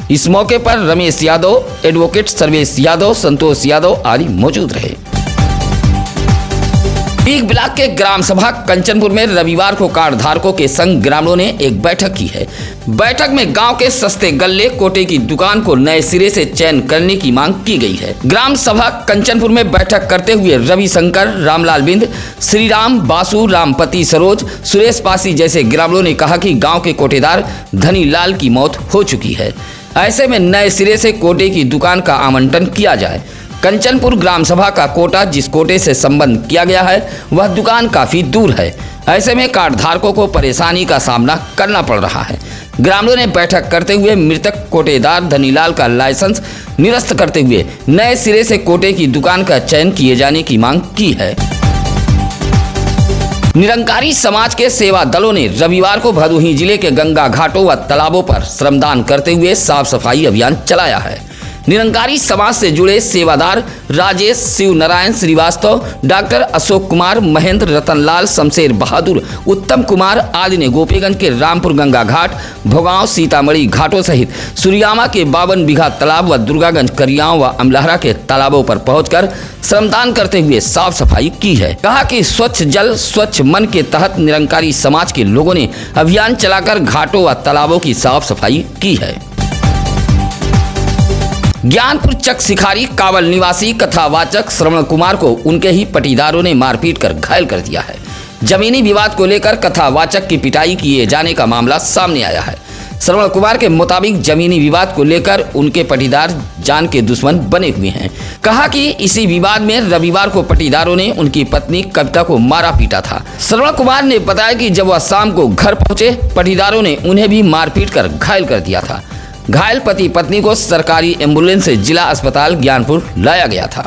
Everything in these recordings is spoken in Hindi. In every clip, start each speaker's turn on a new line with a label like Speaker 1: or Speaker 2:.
Speaker 1: इस मौके पर रमेश यादव, एडवोकेट सर्वेश यादव, संतोष यादव आदि मौजूद रहे। पीक ब्लॉक के ग्राम सभा कंचनपुर में रविवार को कार्ड धारकों के संग ग्रामीणों ने एक बैठक की है। बैठक में गांव के सस्ते गल्ले कोटे की दुकान को नए सिरे से चयन करने की मांग की गई है। ग्राम सभा कंचनपुर में बैठक करते हुए रविशंकर, रामलाल बिंद, श्रीराम, बासु, रामपति सरोज, सुरेश पासी जैसे ग्रामीणों ने कहा कि गाँव के कोटेदार धनी लाल की मौत हो चुकी है। ऐसे में नए सिरे से कोटे की दुकान का आवंटन किया जाए। कंचनपुर ग्राम सभा का कोटा जिस कोटे से संबंध किया गया है वह दुकान काफी दूर है। ऐसे में कार्ड धारकों को परेशानी का सामना करना पड़ रहा है। ग्रामीणों ने बैठक करते हुए मृतक कोटेदार धनीलाल का लाइसेंस निरस्त करते हुए नए सिरे से कोटे की दुकान का चयन किए जाने की मांग की है। निरंकारी समाज के सेवा दलों ने रविवार को भदोही जिले के गंगा घाटों व तालाबों पर श्रमदान करते हुए साफ सफाई अभियान चलाया है। निरंकारी समाज से जुड़े सेवादार राजेश, शिव नारायण श्रीवास्तव, डॉक्टर अशोक कुमार, महेंद्र, रतनलाल, शमशेर बहादुर, उत्तम कुमार आदि ने गोपीगंज के रामपुर गंगा घाट, भोगांव, सीतामढ़ी घाटों सहित सूर्यामा के 52 बीघा तालाब व दुर्गागंज, करियाव व अमलहरा के तालाबों पर पहुंचकर श्रमदान करते हुए साफ सफाई की है। कहा कि स्वच्छ जल स्वच्छ मन के तहत निरंकारी समाज के लोगों ने अभियान चलाकर घाटों व तालाबों की साफ सफाई की है। ज्ञानपुर चक शिखारी कावल निवासी कथावाचक श्रवण कुमार को उनके ही पटीदारों ने मारपीट कर घायल कर दिया है। जमीनी विवाद को लेकर कथावाचक की पिटाई किए जाने का मामला सामने आया है। श्रवण कुमार के मुताबिक जमीनी विवाद को लेकर उनके पटीदार जान के दुश्मन बने हुए हैं। कहा कि इसी विवाद में रविवार को पटीदारों ने उनकी पत्नी कविता को मारा पीटा था। श्रवण कुमार ने बताया कि जब वह शाम को घर पहुंचे पटीदारों ने उन्हें भी मारपीट कर घायल कर दिया था। घायल पति पत्नी को सरकारी एम्बुलेंस से जिला अस्पताल ज्ञानपुर लाया गया था।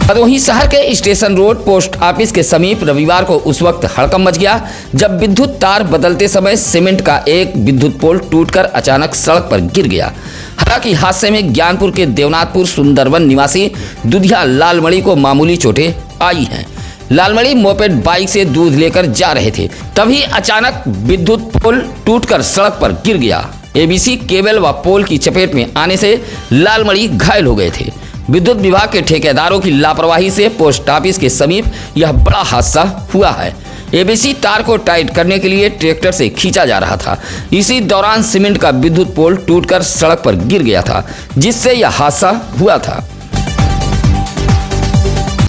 Speaker 1: भदोही शहर के स्टेशन रोड पोस्ट ऑफिस के समीप रविवार को उस वक्त हड़कंप मच गया जब विद्युत तार बदलते समय सीमेंट का एक विद्युत पोल टूटकर अचानक सड़क पर गिर गया। हालांकि हादसे में ज्ञानपुर के देवनाथपुर सुंदरवन निवासी दुधिया लालमणि को मामूली चोटें आई हैं। लालमणि मोपेड बाइक से दूध लेकर जा रहे थे, तभी अचानक विद्युत पोल टूटकर सड़क पर गिर गया। एबीसी केबल व पोल की चपेट में आने से लालमणि घायल हो गए थे। विद्युत विभाग के ठेकेदारों की लापरवाही से पोस्ट ऑफिस के समीप यह बड़ा हादसा हुआ है। एबीसी तार को टाइट करने के लिए ट्रैक्टर से खींचा जा रहा था। इसी दौरान सीमेंट का विद्युत पोल टूटकर सड़क पर गिर गया था, जिससे यह हादसा हुआ था।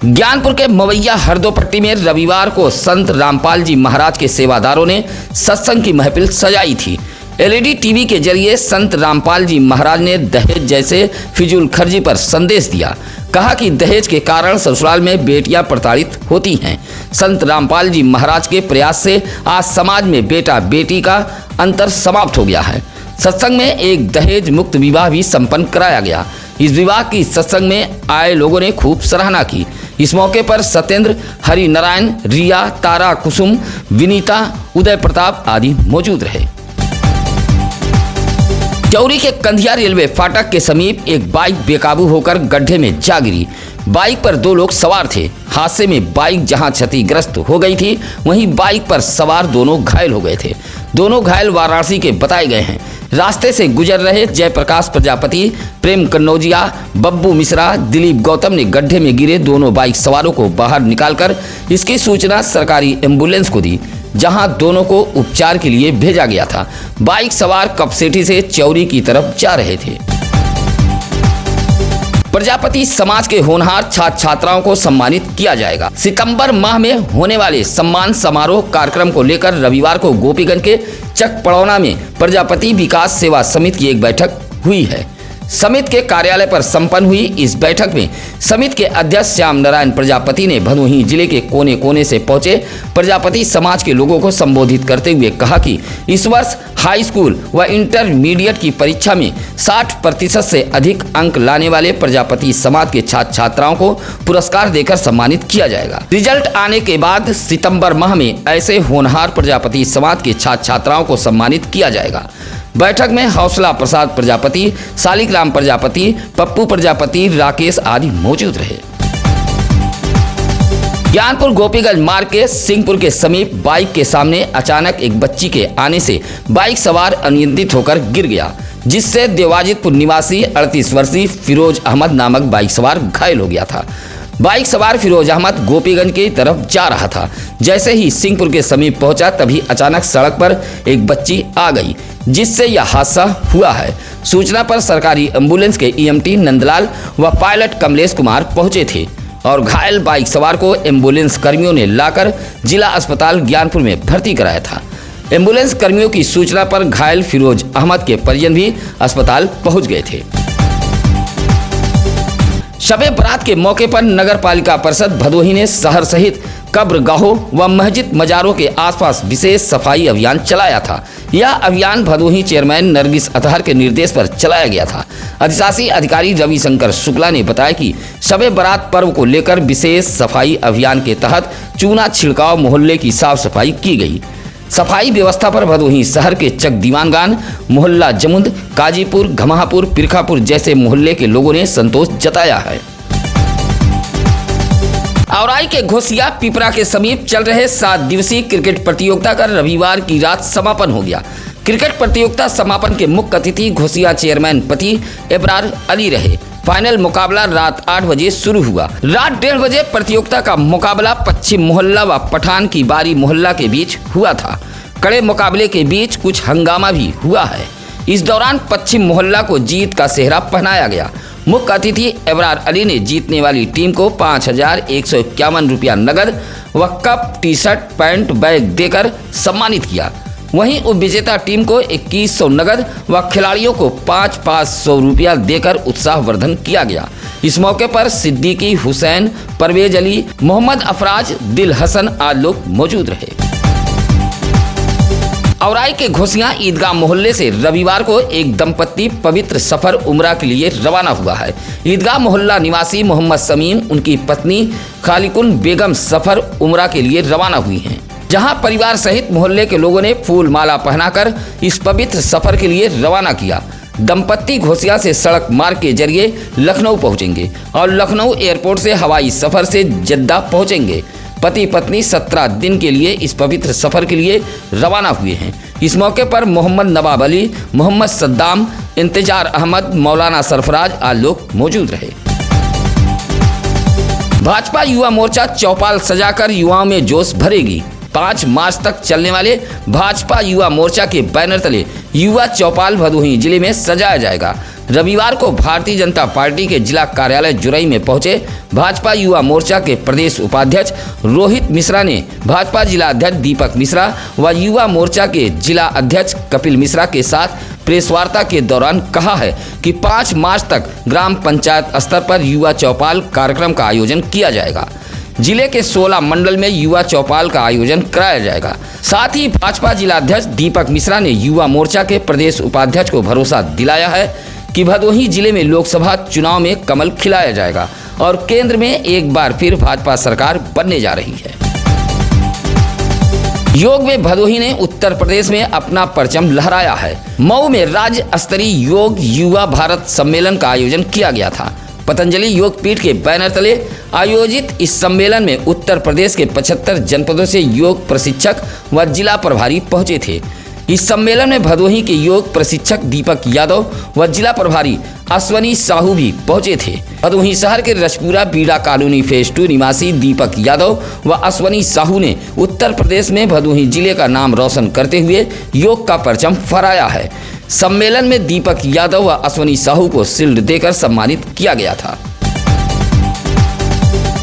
Speaker 1: ज्ञानपुर के मवैया हरदोपट्टी में रविवार को संत रामपाल जी महाराज के सेवादारों ने सत्संग की महफिल सजाई थी। एलईडी टीवी के जरिए संत रामपाल जी महाराज ने दहेज जैसे फिजूल खर्ची पर संदेश दिया। कहा कि दहेज के कारण ससुराल में बेटियां प्रताड़ित होती हैं। संत रामपाल जी महाराज के प्रयास से आज समाज में बेटा बेटी का अंतर समाप्त हो गया है। सत्संग में एक दहेज मुक्त विवाह भी संपन्न कराया गया। इस विवाह की सत्संग में आए लोगों ने खूब सराहना की। इस मौके पर सत्येंद्र, हरि नारायण, रिया, तारा, कुसुम, विनीता, उदय प्रताप आदि मौजूद रहे। चौरी के कंधिया रेलवे फाटक के समीप एक बाइक बेकाबू होकर गड्ढे में जा गिरी। बाइक पर 2 लोग सवार थे। हादसे में बाइक जहां क्षतिग्रस्त हो गई थी, वहीं बाइक पर सवार दोनों घायल हो गए थे। दोनों घायल वाराणसी के बताए गए हैं। रास्ते से गुजर रहे जयप्रकाश प्रजापति, प्रेम कन्नौजिया, बब्बू मिश्रा, दिलीप गौतम ने गड्ढे में गिरे दोनों बाइक सवारों को बाहर निकालकर इसकी सूचना सरकारी एम्बुलेंस को दी, जहां दोनों को उपचार के लिए भेजा गया था। बाइक सवार कपसेठी से चौरी की तरफ जा रहे थे। प्रजापति समाज के होनहार छात्र छात्राओं को सम्मानित किया जाएगा। सितंबर माह में होने वाले सम्मान समारोह कार्यक्रम को लेकर रविवार को गोपीगंज के चक पड़ौना में प्रजापति विकास सेवा समिति की एक बैठक हुई है। समिति के कार्यालय पर संपन्न हुई इस बैठक में समिति के अध्यक्ष श्याम नारायण प्रजापति ने भदोही जिले के कोने कोने से पहुंचे प्रजापति समाज के लोगों को संबोधित करते हुए कहा कि इस वर्ष हाई स्कूल व इंटरमीडिएट की परीक्षा में 60% से अधिक अंक लाने वाले प्रजापति समाज के छात्र छात्राओं को पुरस्कार देकर सम्मानित किया जाएगा। रिजल्ट आने के बाद सितंबर माह में ऐसे होनहार प्रजापति समाज के छात्र छात्राओं को सम्मानित किया जाएगा। बैठक में हौसला प्रसाद प्रजापति, शालिग्राम प्रजापति, पप्पू प्रजापति, राकेश आदि मौजूद रहे। ज्ञानपुर गोपीगंज मार्ग के सिंहपुर के समीप बाइक के सामने अचानक एक बच्ची के आने से बाइक सवार अनियंत्रित होकर गिर गया,
Speaker 2: जिससे देवाजितपुर निवासी 38 वर्षीय फिरोज अहमद नामक बाइक सवार घायल हो गया था। बाइक सवार फिरोज अहमद गोपीगंज की तरफ जा रहा था। जैसे ही सिंहपुर के समीप पहुंचा तभी अचानक सड़क पर एक बच्ची आ गई, जिससे यह हादसा हुआ है। सूचना पर सरकारी एम्बुलेंस के ईएमटी नंदलाल व पायलट कमलेश कुमार पहुंचे थे और घायल बाइक सवार को एम्बुलेंस कर्मियों ने लाकर जिला अस्पताल ज्ञानपुर में भर्ती कराया था। एम्बुलेंस कर्मियों की सूचना पर घायल फिरोज अहमद के परिजन भी अस्पताल पहुंच गए थे। शबे बारात के मौके पर नगर पालिका परिषद भदोही ने शहर सहित कब्रगाहों व मस्जिद मजारों के आसपास विशेष सफाई अभियान चलाया था। यह अभियान भदोही चेयरमैन नरगिस अतहर के निर्देश पर चलाया गया था। अधिशासी अधिकारी रविशंकर शुक्ला ने बताया कि शबे बारात पर्व को लेकर विशेष सफाई अभियान के तहत चूना छिड़काव मोहल्ले की साफ सफाई की गई। सफाई व्यवस्था पर भदोही शहर के चक दीवानगान, मोहल्ला जमुंद, काजीपुर, घमापुर, पिरखापुर जैसे मोहल्ले के लोगों ने संतोष जताया है। औराई के घोसिया पिपरा के समीप चल रहे 7 दिवसीय क्रिकेट प्रतियोगिता का रविवार की रात समापन हो गया। क्रिकेट प्रतियोगिता समापन के मुख्य अतिथि घोसिया चेयरमैन पति एबरार अली रहे। फाइनल मुकाबला रात 8 बजे शुरू हुआ। रात 1:30 बजे प्रतियोगिता का मुकाबला पश्चिम मोहल्ला व पठान की बारी मोहल्ला के बीच हुआ था। कड़े मुकाबले के बीच कुछ हंगामा भी हुआ है। इस दौरान पश्चिम मोहल्ला को जीत का सेहरा पहनाया गया। मुख्य अतिथि एबरार अली ने जीतने वाली टीम को 5,151 रुपया नगद व cup, T shirt, pant, bag देकर सम्मानित किया। वहीं उपविजेता टीम को 2100 नगद व खिलाड़ियों को 500 रुपया देकर उत्साहवर्धन किया गया। इस मौके पर सिद्दीकी, हुसैन, परवेज अली, मोहम्मद अफराज, दिल हसन आदि लोग मौजूद रहे। औराई के घोसिया ईदगाह मोहल्ले से रविवार को एक दंपत्ति पवित्र सफर उम्रा के लिए रवाना हुआ है। ईदगाह मोहल्ला निवासी मोहम्मद समीम, उनकी पत्नी खालिकुन बेगम सफर उम्रा के लिए रवाना हुई हैं, जहां परिवार सहित मोहल्ले के लोगों ने फूल माला पहनाकर इस पवित्र सफर के लिए रवाना किया। दंपत्ति घोसिया से सड़क मार्ग के जरिए लखनऊ पहुंचेंगे और लखनऊ एयरपोर्ट से हवाई सफर से जद्दा पहुंचेंगे। पति पत्नी 17 दिन के लिए इस पवित्र सफर के लिए रवाना हुए हैं। इस मौके पर मोहम्मद नवाब अली, मोहम्मद सद्दाम, इंतजार अहमद, मौलाना सरफराज आदि लोग मौजूद रहे। भाजपा युवा मोर्चा चौपाल सजाकर युवाओं में जोश भरेगी। 5 मार्च तक चलने वाले भाजपा युवा मोर्चा के बैनर तले युवा चौपाल भदोही जिले में सजाया जाएगा। रविवार को भारतीय जनता पार्टी के जिला कार्यालय जुरई में पहुंचे भाजपा युवा मोर्चा के प्रदेश उपाध्यक्ष रोहित मिश्रा ने भाजपा जिला अध्यक्ष दीपक मिश्रा व युवा मोर्चा के जिला अध्यक्ष कपिल मिश्रा के साथ प्रेस वार्ता के दौरान कहा है कि 5 मार्च तक ग्राम पंचायत स्तर पर युवा चौपाल कार्यक्रम का आयोजन किया जाएगा। जिले के 16 मंडल में युवा चौपाल का आयोजन कराया जाएगा। साथ ही भाजपा जिला अध्यक्ष दीपक मिश्रा ने युवा मोर्चा के प्रदेश उपाध्यक्ष को भरोसा दिलाया है कि भदोही जिले में लोकसभा चुनाव में कमल खिलाया जाएगा और केंद्र में एक बार फिर भाजपा सरकार बनने जा रही है। योग में भदोही ने उत्तर प्रदेश में अपना परचम लहराया है। मऊ में राज्य स्तरीय योग युवा भारत सम्मेलन का आयोजन किया गया था। पतंजलि योग पीठ के बैनर तले आयोजित इस सम्मेलन में उत्तर प्रदेश के 75 जनपदों से योग प्रशिक्षक व जिला प्रभारी पहुंचे थे। इस सम्मेलन में भदोही के योग प्रशिक्षक दीपक यादव व जिला प्रभारी अश्वनी साहू भी पहुंचे थे। भदोही शहर के रजपुरा बीड़ा कॉलोनी फेज 2 निवासी दीपक यादव व अश्वनी साहू ने उत्तर प्रदेश में भदोही जिले का नाम रोशन करते हुए योग का परचम फहराया है। सम्मेलन में दीपक यादव व अश्वनी साहू को शील्ड देकर सम्मानित किया गया था।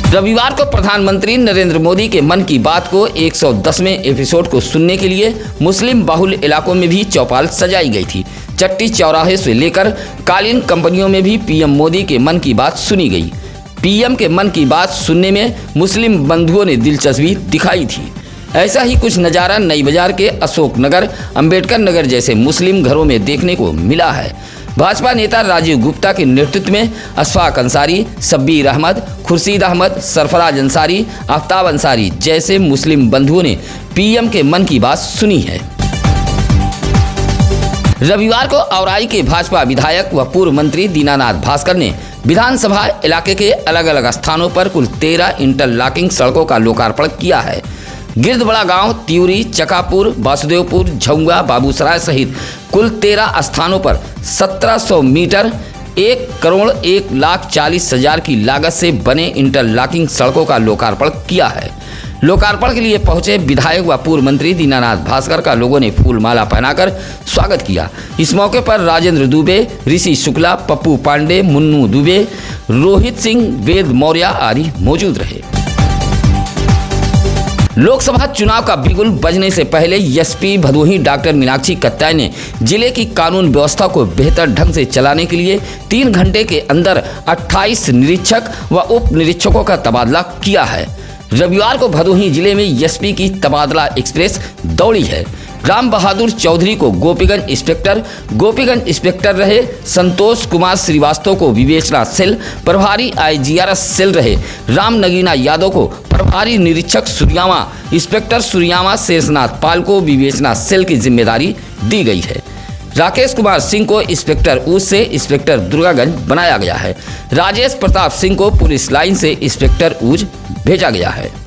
Speaker 2: रविवार को प्रधानमंत्री नरेंद्र मोदी के मन की बात को 110वें एपिसोड को सुनने के लिए मुस्लिम बाहुल इलाकों में भी चौपाल सजाई गई थी। चट्टी चौराहे से लेकर कालीन कंपनियों में भी पीएम मोदी के मन की बात सुनी गई। पीएम के मन की बात सुनने में मुस्लिम बंधुओं ने दिलचस्पी दिखाई थी। ऐसा ही कुछ नज़ारा नई बाजार के अशोक नगर, अंबेडकर नगर जैसे मुस्लिम घरों में देखने को मिला है। भाजपा नेता राजीव गुप्ता के नेतृत्व में अशफाक अंसारी, शब्बीर अहमद, खुर्शीद अहमद, सरफराज अंसारी, आफ्ताब अंसारी जैसे मुस्लिम बंधुओं ने पीएम के मन की बात सुनी है। रविवार को औराई के भाजपा विधायक व पूर्व मंत्री दीनानाथ भास्कर ने विधानसभा इलाके के अलग अलग स्थानों पर कुल 13 इंटरलॉकिंग सड़कों का लोकार्पण किया है। गिरदबड़ा गांव, त्यूरी, चकापुर, वासुदेवपुर, झुंगा, बाबूसराय सहित कुल 13 स्थानों पर 1700 मीटर 1,01,40,000 की लागत से बने इंटरलॉकिंग सड़कों का लोकार्पण किया है। लोकार्पण के लिए पहुंचे विधायक व पूर्व मंत्री दीनानाथ भास्कर का लोगों ने फूल माला पहनाकर स्वागत किया। इस मौके पर राजेंद्र दुबे, ऋषि शुक्ला, पप्पू पांडे, मुन्नू दुबे, रोहित सिंह, वेद मौर्य आदि मौजूद रहे। लोकसभा चुनाव का बिगुल बजने से पहले एसपी भदोही डॉक्टर मीनाक्षी कत्याल ने जिले की कानून व्यवस्था को बेहतर ढंग से चलाने के लिए 3 घंटे के अंदर 28 निरीक्षक व उप निरीक्षकों का तबादला किया है। रविवार को भदोही जिले में एसपी की तबादला एक्सप्रेस दौड़ी है। राम बहादुर चौधरी को गोपीगंज इंस्पेक्टर रहे संतोष कुमार श्रीवास्तव को विवेचना सेल प्रभारी IGRS सेल रहे राम नगीना यादव को प्रभारी निरीक्षक सुरियामा इंस्पेक्टर सुरियामा शेषनाथ पाल को विवेचना सेल की जिम्मेदारी दी गई है। राकेश कुमार सिंह को इंस्पेक्टर ऊज से इंस्पेक्टर दुर्गागंज बनाया गया है। राजेश प्रताप सिंह को पुलिस लाइन से इंस्पेक्टर ऊज भेजा गया है।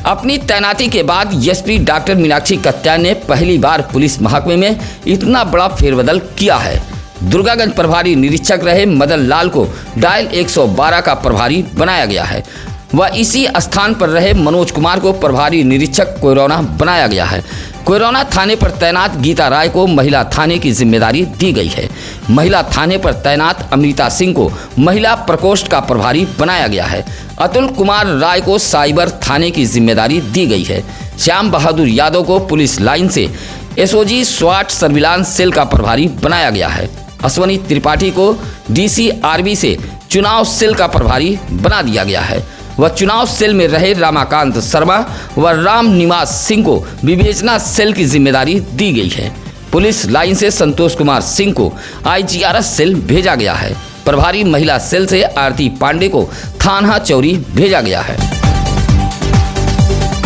Speaker 2: अपनी तैनाती के बाद एसपी डॉक्टर मीनाक्षी कत्याल ने पहली बार पुलिस महकमे में इतना बड़ा फेरबदल किया है। दुर्गागंज प्रभारी निरीक्षक रहे मदन लाल को डायल 112 का प्रभारी बनाया गया है व इसी स्थान पर रहे मनोज कुमार को प्रभारी निरीक्षक कोयरौना बनाया गया है। कोयरौना थाने पर तैनात गीता राय को महिला थाने की जिम्मेदारी दी गई है। महिला थाने पर तैनात अमृता सिंह को महिला प्रकोष्ठ का प्रभारी बनाया गया है। अतुल कुमार राय को साइबर थाने की जिम्मेदारी दी गई है। श्याम बहादुर यादव को पुलिस लाइन से SOG स्वाट सर्विलांस सेल का प्रभारी बनाया गया है। अश्वनी त्रिपाठी को DCRB से चुनाव सेल का प्रभारी बना दिया गया है। वह चुनाव सेल में रहे रामाकांत शर्मा व राम निवास सिंह को विवेचना सेल की जिम्मेदारी दी गई है। पुलिस लाइन से संतोष कुमार सिंह को IGRS सेल भेजा गया है। प्रभारी महिला सेल से आरती पांडे को थाना चौरी भेजा गया है।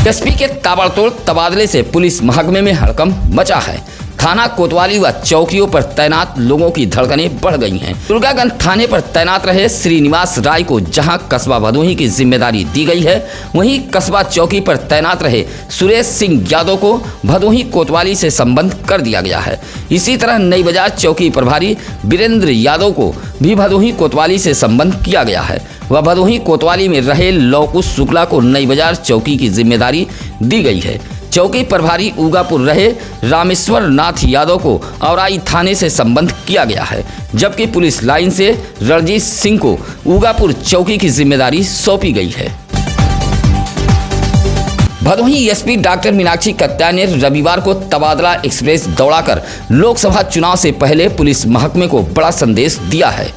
Speaker 2: एसपी के ताबड़तोड़ तबादले से पुलिस महकमे में हड़कंप मचा है। थाना कोतवाली व चौकियों पर तैनात लोगों की धड़कनें बढ़ गई हैं। दुर्गागंज थाने पर तैनात रहे श्रीनिवास राय को जहां कस्बा भदोही की जिम्मेदारी दी गई है, वहीं कस्बा चौकी पर तैनात रहे सुरेश सिंह यादव को भदोही कोतवाली से संबंध कर दिया गया है। इसी तरह नई बाजार चौकी प्रभारी वीरेंद्र यादव को भी भदोही कोतवाली से संबंध किया गया है। वह भदोही कोतवाली में रहे लौकुश शुक्ला को नई बाजार चौकी की जिम्मेदारी दी गई है। चौकी प्रभारी उगापुर रहे रामेश्वर नाथ यादव को औराई थाने से संबंध किया गया है, जबकि पुलिस लाइन से रणजीत सिंह को उगापुर चौकी की जिम्मेदारी सौंपी गई है। भदोही एसपी डॉक्टर मीनाक्षी कत्याल ने रविवार को तबादला एक्सप्रेस दौड़ाकर लोकसभा चुनाव से पहले पुलिस महकमे को बड़ा संदेश दिया है।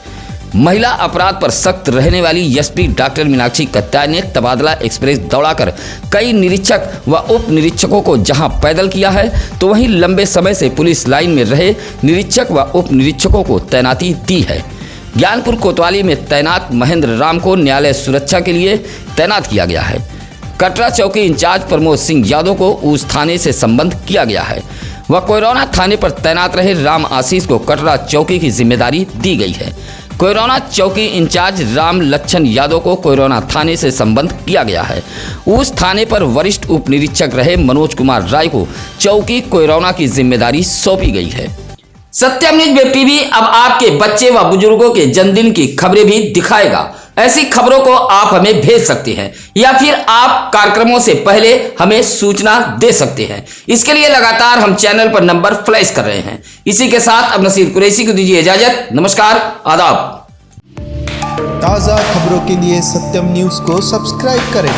Speaker 2: महिला अपराध पर सख्त रहने वाली एसपी डॉक्टर मीनाक्षी कत्याल ने तबादला एक्सप्रेस दौड़ाकर कई निरीक्षक व उप निरीक्षकों को जहां पैदल किया है, तो वहीं लंबे समय से पुलिस लाइन में रहे निरीक्षक व उप निरीक्षकों को तैनाती दी है। ज्ञानपुर कोतवाली में तैनात महेंद्र राम को न्यायालय सुरक्षा के लिए तैनात किया गया है। कटरा चौकी इंचार्ज प्रमोद सिंह यादव को उस थाने से संबंध किया गया है। वह कोयरौना थाने पर तैनात रहे राम आशीष को कटरा चौकी की जिम्मेदारी दी गई है। कोयरौना चौकी इंचार्ज राम लक्ष्मण यादव को कोयरौना थाने से संबंध किया गया है। उस थाने पर वरिष्ठ उप निरीक्षक रहे मनोज कुमार राय को चौकी कोयरौना की जिम्मेदारी सौंपी गई है। सत्यम न्यूज वेब टीवी अब आपके बच्चे व बुजुर्गों के जन्मदिन की खबरें भी दिखाएगा। ऐसी खबरों को आप हमें भेज सकते हैं या फिर आप कार्यक्रमों से पहले हमें सूचना दे सकते हैं। इसके लिए लगातार हम चैनल पर नंबर फ्लैश कर रहे हैं। इसी के साथ अब नसीर कुरैशी को दीजिए इजाजत। नमस्कार, आदाब।
Speaker 3: ताज़ा खबरों के लिए सत्यम न्यूज़ को सब्सक्राइब करें